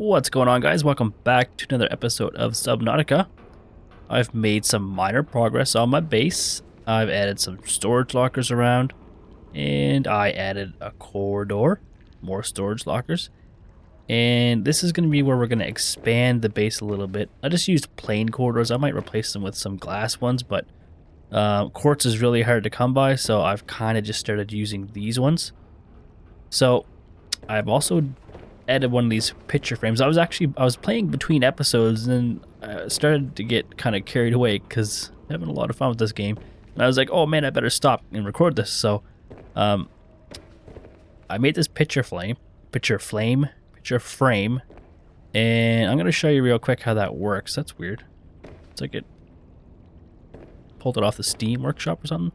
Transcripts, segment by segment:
What's going on, guys? Welcome back to another episode of Subnautica. I've made some minor progress on my base. I've added some storage lockers around, and I added a corridor, more storage lockers. And this is going to be where we're going to expand the base a little bit. I just used plain corridors. I might replace them with some glass ones, but quartz is really hard to come by, so I've kind of just started using these ones. So I've also added one of these picture frames. I was playing between episodes and then started to get kind of carried away because I'm having a lot of fun with this game. And I was like, oh man, I better stop and record this. So I made this picture frame, and I'm gonna show you real quick how that works. That's weird. It's like it pulled it off the Steam Workshop or something.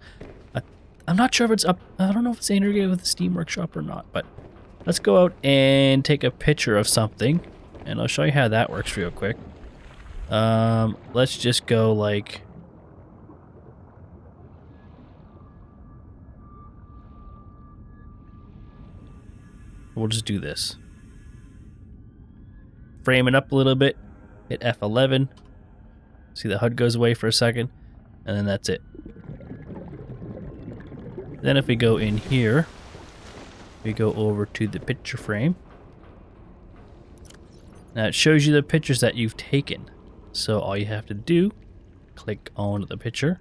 I'm not sure if it's up. I don't know if it's integrated with the Steam Workshop or not, but let's go out and take a picture of something, and I'll show you how that works real quick. Let's just go like... We'll just do this. Frame it up a little bit, hit F11. See the HUD goes away for a second, and then that's it. Then if we go in here, we go over to the picture frame. Now it shows you the pictures that you've taken. So all you have to do, click on the picture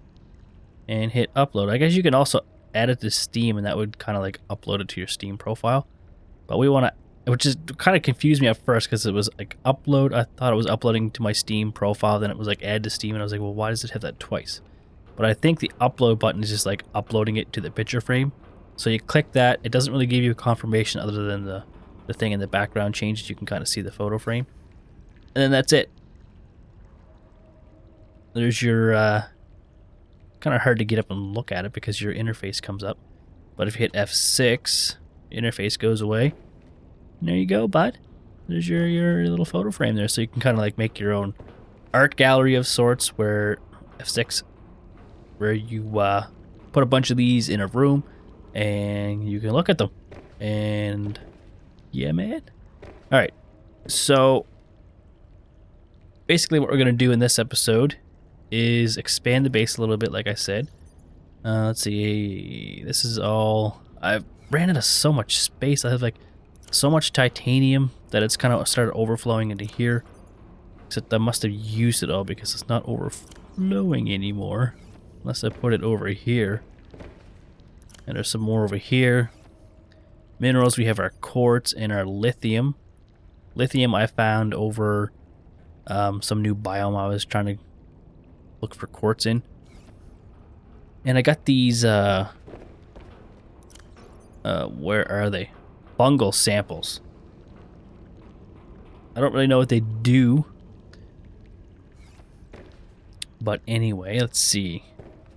and hit upload. I guess you can also add it to Steam, and that would kind of like upload it to your Steam profile. But we want to, which is kind of confused me at first because it was like upload. I thought it was uploading to my Steam profile, then it was like add to Steam, and I was like, well, why does it have that twice? But I think the upload button is just like uploading it to the picture frame. So you click that, it doesn't really give you a confirmation other than the thing in the background changes. You can kind of see the photo frame. And then that's it. There's your, kind of hard to get up and look at it because your interface comes up. But if you hit F6, interface goes away. And there you go, bud. There's your little photo frame there. So you can kind of like make your own art gallery of sorts where F6, where you put a bunch of these in a room and you can look at them. And yeah, man. All right. So basically what we're going to do in this episode is expand the base a little bit, like I said. Let's see. This is all... I've ran out of so much space. I have like so much titanium that it's kind of started overflowing into here. Except I must have used it all because it's not overflowing anymore. Unless I put it over here. And there's some more over here. Minerals, we have our quartz and our lithium. Lithium I found over some new biome I was trying to look for quartz in. And I got these, where are they? Fungal samples. I don't really know what they do. But anyway, let's see.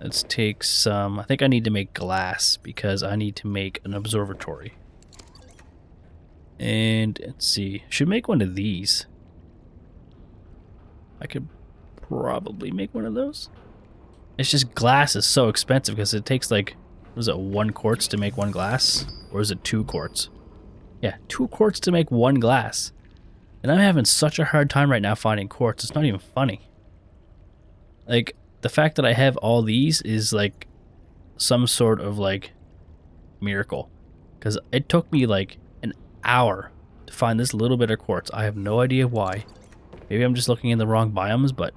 Let's take some... I think I need to make glass because I need to make an observatory. And let's see. Should make one of these. I could probably make one of those. It's just glass is so expensive because it takes like... Was it 1 quartz to make 1 glass? Or is it 2 quartz? Yeah, 2 quartz to make 1 glass. And I'm having such a hard time right now finding quartz. It's not even funny. Like... The fact that I have all these is like some sort of like miracle. Because it took me like an hour to find this little bit of quartz. I have no idea why. Maybe I'm just looking in the wrong biomes, but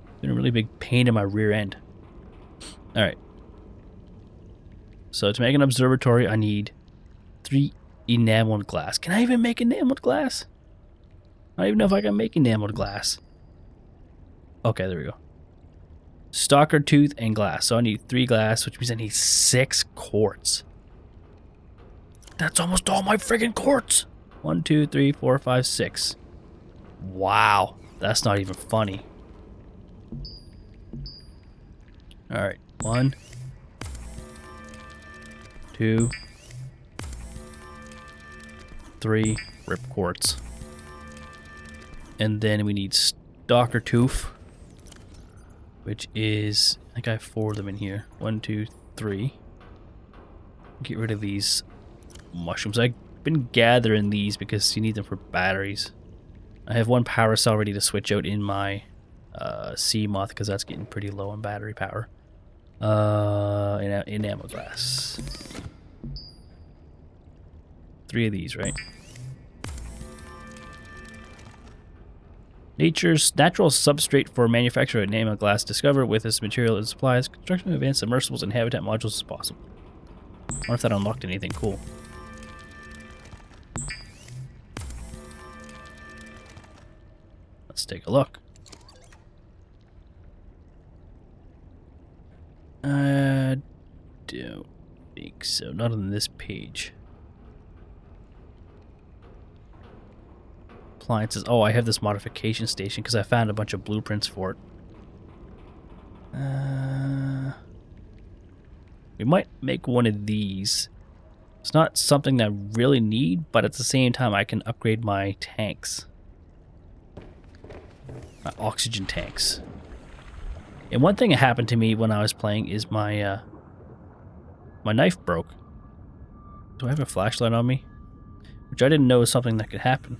it's been a really big pain in my rear end. Alright. So to make an observatory, I need 3 enameled glass. Can I even make enameled glass? I don't even know if I can make enameled glass. Okay, there we go. Stalker tooth and glass. So I need 3 glass, which means I need 6 quartz. That's almost all my friggin' quartz. 1, 2, 3, 4, 5, 6. Wow. That's not even funny. Alright. 1, 2, 3. Rip quartz. And then we need stalker tooth, which is, I think I have 4 of them in here. 1, 2, 3. Get rid of these mushrooms. I've been gathering these because you need them for batteries. I have one power cell ready to switch out in my CMOth because that's getting pretty low on battery power. In ammo glass. 3 of these, right? Nature's natural substrate for manufacture of ammo glass discovered with this material and supplies. Construction of advanced submersibles and habitat modules is possible. I wonder if that unlocked anything cool. Let's take a look. I don't think so. Not on this page. Appliances. Oh, I have this modification station because I found a bunch of blueprints for it. We might make one of these. It's not something that I really need, but at the same time I can upgrade my tanks. My oxygen tanks. And one thing that happened to me when I was playing is my my knife broke. Do I have a flashlight on me? Which I didn't know was something that could happen.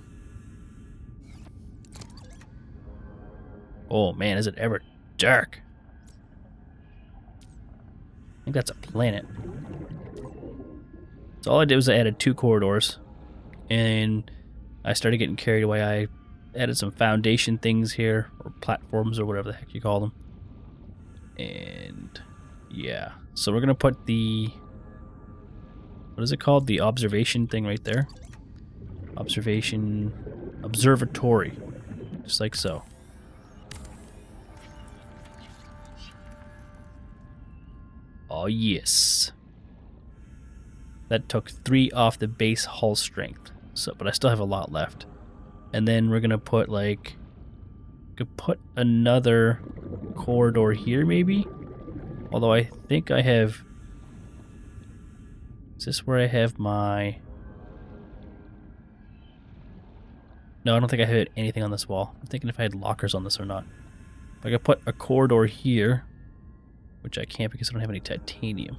Oh man, is it ever dark? I think that's a planet. So all I did was I added 2 corridors, and I started getting carried away. I added some foundation things here, or platforms, or whatever the heck you call them. And yeah, so we're gonna put the, what is it called? The observation thing right there. Observatory, just like so. Oh yes. That took 3 off the base hull strength. So, but I still have a lot left. And then we're gonna put like, could put another corridor here maybe. Although I think I have. Is this where I have my? No, I don't think I have anything on this wall. I'm thinking if I had lockers on this or not. I could put a corridor here, which I can't because I don't have any titanium.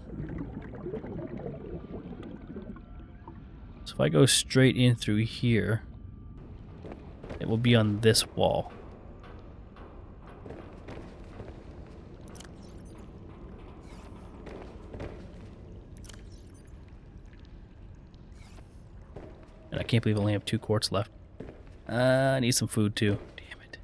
So if I go straight in through here, it will be on this wall. And I can't believe I only have 2 quartz left. I need some food too. Damn it.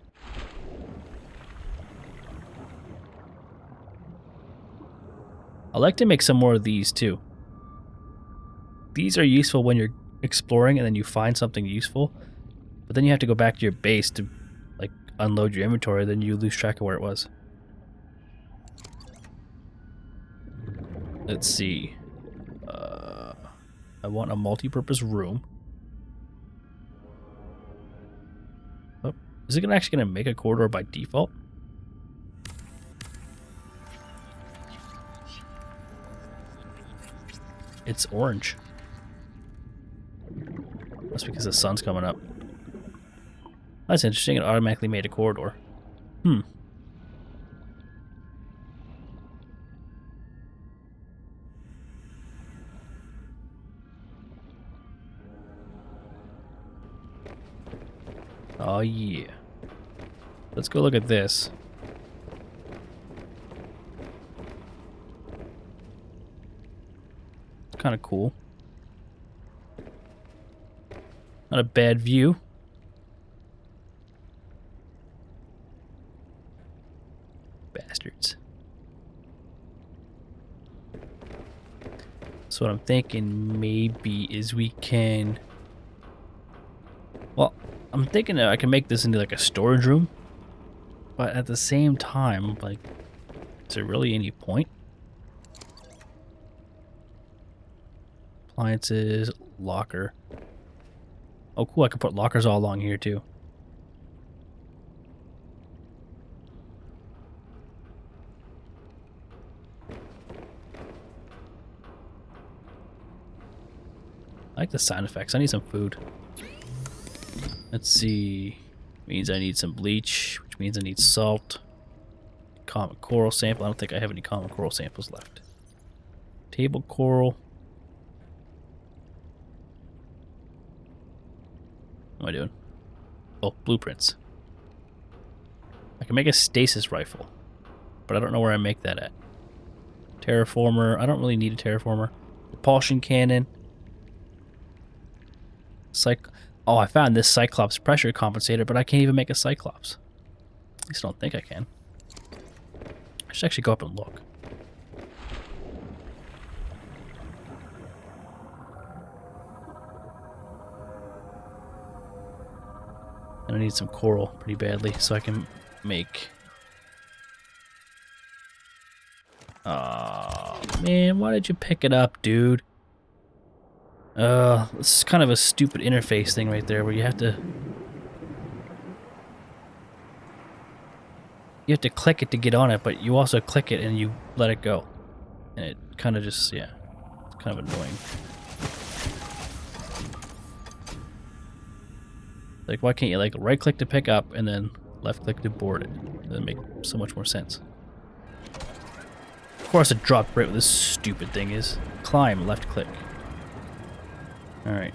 I like to make some more of these too. These are useful when you're exploring and then you find something useful, but then you have to go back to your base to like unload your inventory, then you lose track of where it was. Let's see. I want a multi-purpose room. Oh, is it actually gonna make a corridor by default? It's orange. That's because the sun's coming up. That's interesting. It automatically made a corridor. Oh yeah. Let's go look at this. It's kind of cool. Not a bad view. Bastards. So what I'm thinking maybe is we can... Well, I'm thinking that I can make this into like a storage room. But at the same time, like, is there really any point? Appliances, locker. Oh cool, I can put lockers all along here too. I like the sound effects. I need some food. Let's see. Means I need some bleach, which means I need salt. Common coral sample. I don't think I have any common coral samples left. Table coral. What am I doing? Oh, blueprints. I can make a stasis rifle, but I don't know where I make that at. Terraformer. I don't really need a terraformer. Propulsion cannon. Oh, I found this Cyclops pressure compensator, but I can't even make a Cyclops. At least I don't think I can. I should actually go up and look. And I need some coral pretty badly so I can make... Oh, man, why did you pick it up, dude? This is kind of a stupid interface thing right there where you have to... You have to click it to get on it, but you also click it and you let it go. And it kind of just, yeah, it's kind of annoying. Like, why can't you, like, right-click to pick up and then left-click to board it? That would make so much more sense. Of course, it dropped right where this stupid thing is. Climb, left-click. Alright.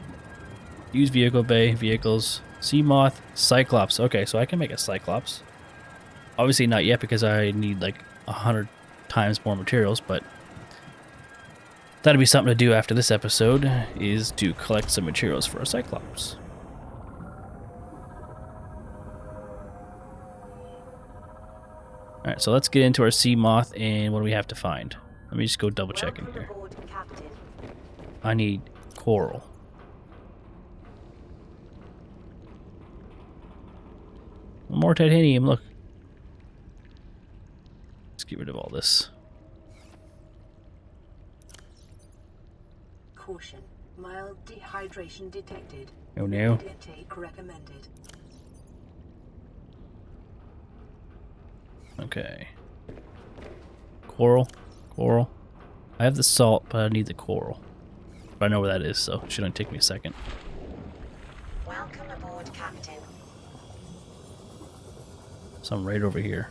Use vehicle bay, vehicles, sea moth, Cyclops. Okay, so I can make a Cyclops. Obviously not yet because I need like 100 times more materials, but that'll be something to do after this episode, is to collect some materials for a Cyclops. Alright, so let's get into our sea moth, and what do we have to find? Let me just go double check in here. I need coral. More titanium, look. Let's get rid of all this. Caution, mild dehydration detected. Oh no. Intake recommended. Okay. Coral. Coral. I have the salt, but I need the coral. But I know where that is, so it shouldn't take me a second. Welcome aboard, Captain. So I'm right over here.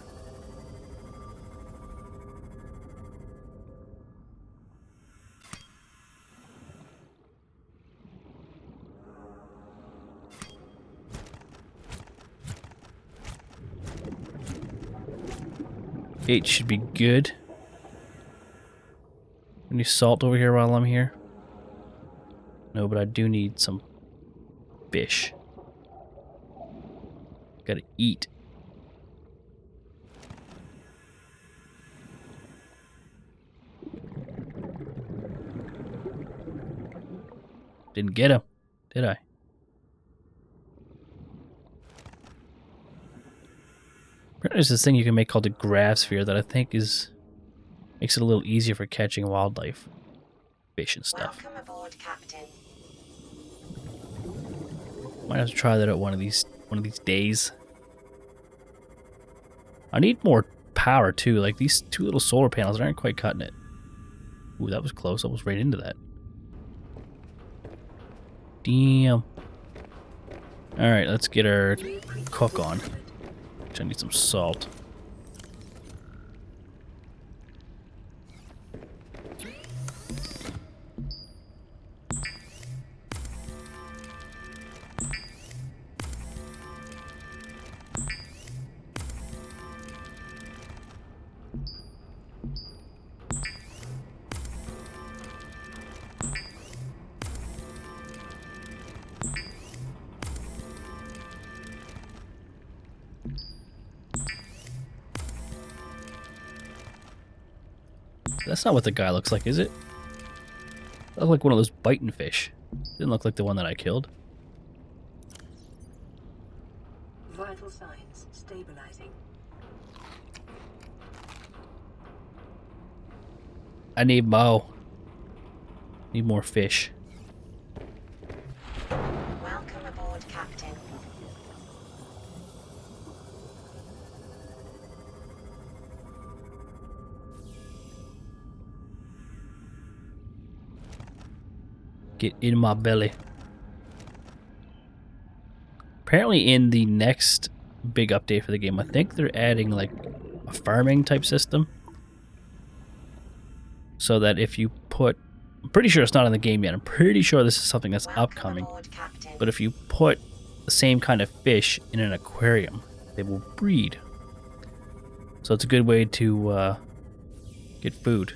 Eight should be good. Any salt over here while I'm here? No, but I do need some fish. Gotta eat. Didn't get him, did I? There's this thing you can make called a grav sphere that I think makes it a little easier for catching wildlife, fish and stuff. Welcome aboard, Captain. Might have to try that out one of these days. I need more power too. Like these two little solar panels aren't quite cutting it. Ooh, that was close. I was right into that. Damn. All right, let's get our cook on. I need some salt. That's not what the guy looks like, is it? That looked like one of those biting fish. Didn't look like the one that I killed. Vital signs stabilizing. I need more. Need more fish. Welcome aboard, Captain. Get in my belly. Apparently in the next big update for the game, I think they're adding like a farming type system. So that if you put... I'm pretty sure it's not in the game yet. I'm pretty sure this is something that's upcoming. But if you put the same kind of fish in an aquarium. They will breed. So it's a good way to get food.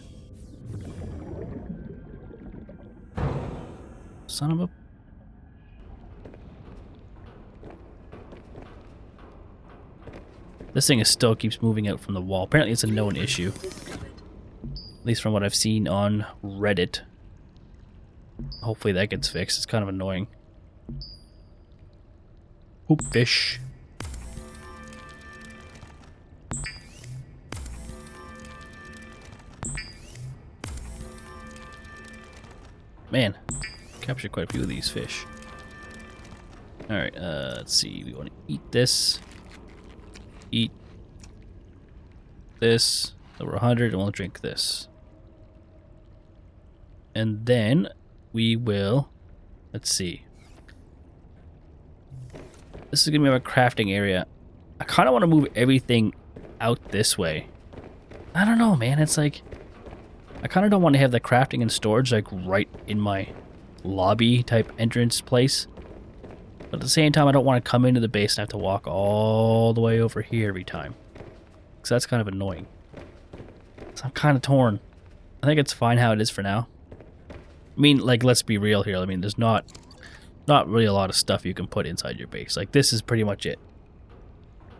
Son of a... This thing still keeps moving out from the wall. Apparently it's a known issue. At least from what I've seen on Reddit. Hopefully that gets fixed. It's kind of annoying. Hoop fish. Man, captured quite a few of these fish. Alright, let's see. We want to eat this. Eat this. Over 100, and we'll drink this. And then we will, let's see. This is going to be my crafting area. I kind of want to move everything out this way. I don't know, man. It's like, I kind of don't want to have the crafting and storage like right in my lobby type entrance place. But at the same time, I don't want to come into the base and have to walk all the way over here every time. Because that's kind of annoying. So I'm kind of torn. I think it's fine how it is for now. I mean, like, let's be real here. I mean, there's not really a lot of stuff you can put inside your base. Like, this is pretty much it.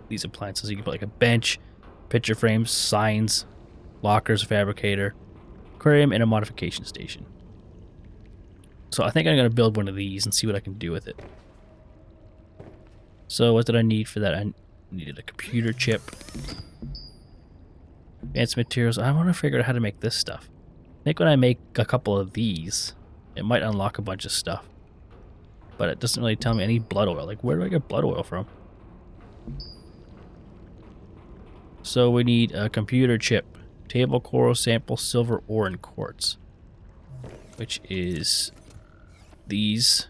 These appliances, you can put like a bench, picture frames, signs, lockers, fabricator, aquarium, and a modification station. So I think I'm going to build one of these and see what I can do with it. So what did I need for that? I needed a computer chip. Advanced materials. I want to figure out how to make this stuff. I think when I make a couple of these, it might unlock a bunch of stuff. But it doesn't really tell me any blood oil. Like, where do I get blood oil from? So we need a computer chip, table coral sample, silver ore, and quartz. Which is these.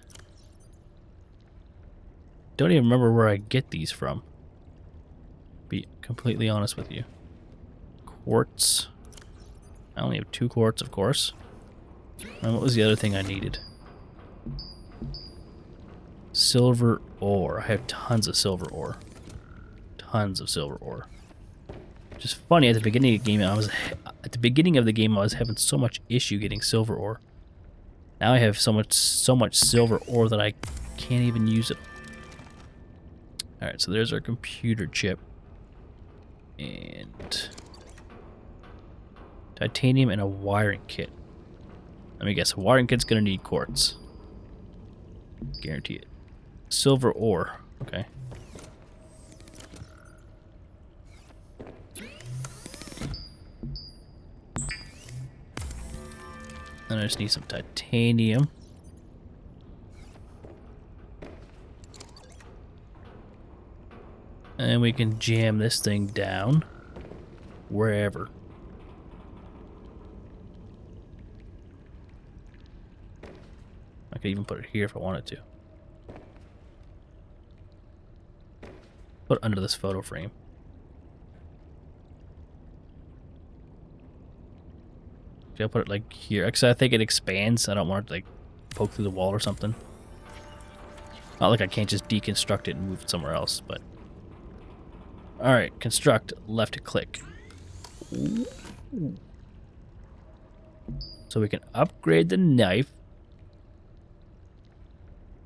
Don't even remember where I get these from. Be completely honest with you. Quartz. I only have 2 quartz, of course. And what was the other thing I needed? Silver ore. I have tons of silver ore. Tons of silver ore. Which is funny. At the beginning of the game, I was having so much issue getting silver ore. Now I have so much silver ore that I can't even use it. All right, so there's our computer chip. And titanium and a wiring kit. Let me guess, a wiring kit's gonna need quartz. Guarantee it. Silver ore. Okay. Then I just need some titanium. And we can jam this thing down wherever. I could even put it here if I wanted to. Put it under this photo frame. Should I put it like here? Because I think it expands. I don't want it to like poke through the wall or something. Not like I can't just deconstruct it and move it somewhere else, but. Alright, construct, left click. Ooh. So we can upgrade the knife.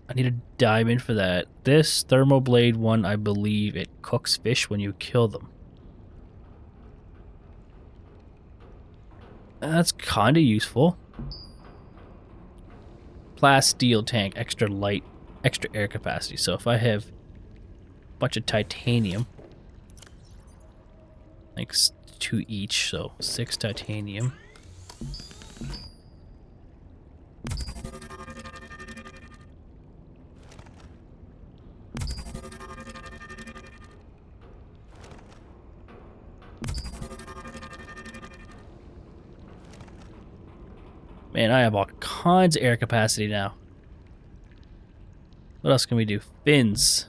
I need a diamond for that. This thermoblade one, I believe it cooks fish when you kill them. That's kind of useful. Plasteel tank, extra light, extra air capacity. So if I have a bunch of titanium, like 2 each, so 6 titanium. Man, I have all kinds of air capacity now. What else can we do? Fins.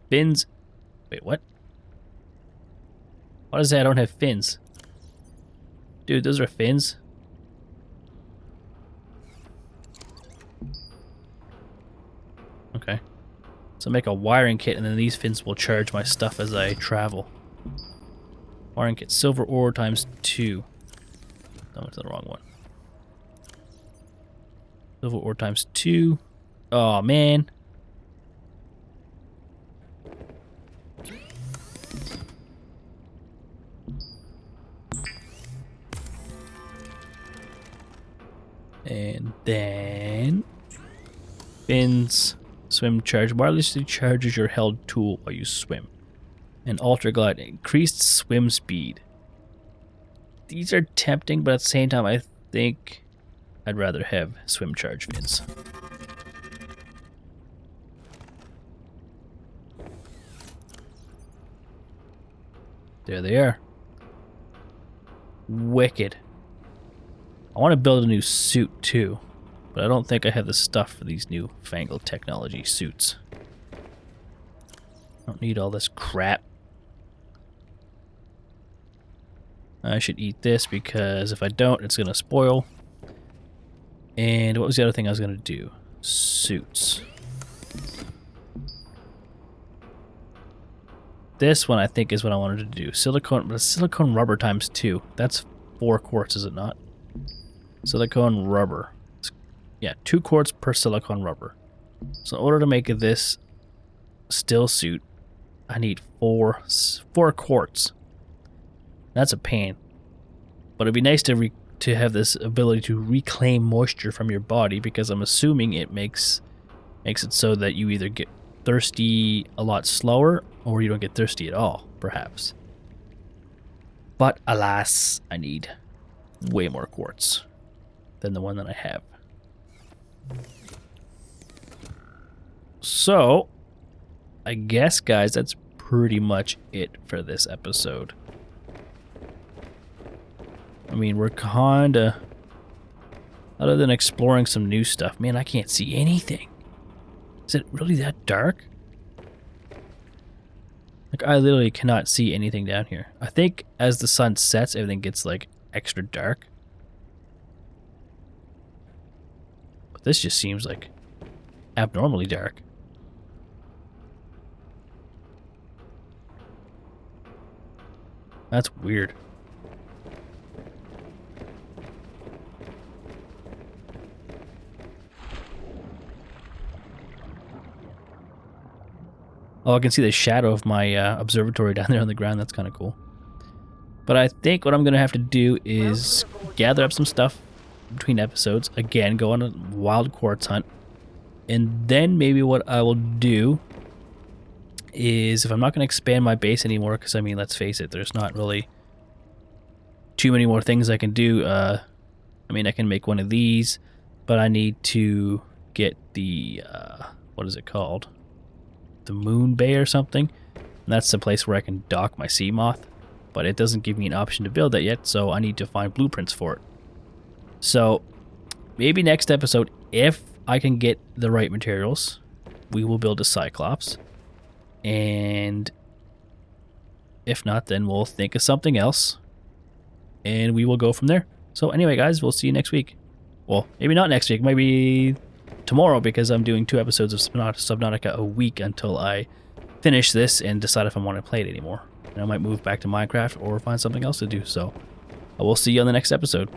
Fins. Wait, what? What is that? I don't have fins. Dude, those are fins. So make a wiring kit, and then these fins will charge my stuff as I travel. Wiring kit, silver ore times 2. I went to the wrong one. Silver ore times 2. Oh man. And then fins, swim charge, wirelessly charges your held tool while you swim. And ultra glide, increased swim speed. These are tempting, but at the same time I think I'd rather have swim charge fins. There they are. Wicked. I want to build a new suit too, but I don't think I have the stuff for these new fangled technology suits. I don't need all this crap. I should eat this because if I don't, it's going to spoil. And what was the other thing I was going to do? Suits. This one I think is what I wanted to do. Silicone rubber times 2. That's 4 quartz, is it not? Silicone rubber. Yeah, 2 quartz per silicone rubber. So in order to make this still suit, I need 4 quartz. That's a pain. But it'd be nice to have this ability to reclaim moisture from your body, because I'm assuming it makes it so that you either get thirsty a lot slower or you don't get thirsty at all, perhaps. But alas, I need way more quartz than the one that I have. So, I guess, guys, that's pretty much it for this episode. I mean, we're kinda... Other than exploring some new stuff, man, I can't see anything. Is it really that dark? Like, I literally cannot see anything down here. I think as the sun sets, everything gets, like, extra dark. But this just seems, like, abnormally dark. That's weird. Oh, I can see the shadow of my observatory down there on the ground. That's kind of cool. But I think what I'm going to have to do is gather up some stuff between episodes. Again, go on a wild quartz hunt. And then maybe what I will do is, if I'm not going to expand my base anymore, because, I mean, let's face it, there's not really too many more things I can do. I mean, I can make one of these, but I need to get the, what is it called? The moon bay or something. And that's the place where I can dock my sea moth, but it doesn't give me an option to build that yet, so I need to find blueprints for it. So maybe next episode, if I can get the right materials, we will build a Cyclops, and if not, then we'll think of something else and we will go from there. So anyway, guys, we'll see you next week. Well, maybe not next week, maybe tomorrow, because I'm doing 2 episodes of Subnautica a week until I finish this and decide if I want to play it anymore. And I might move back to Minecraft or find something else to do. So I will see you on the next episode.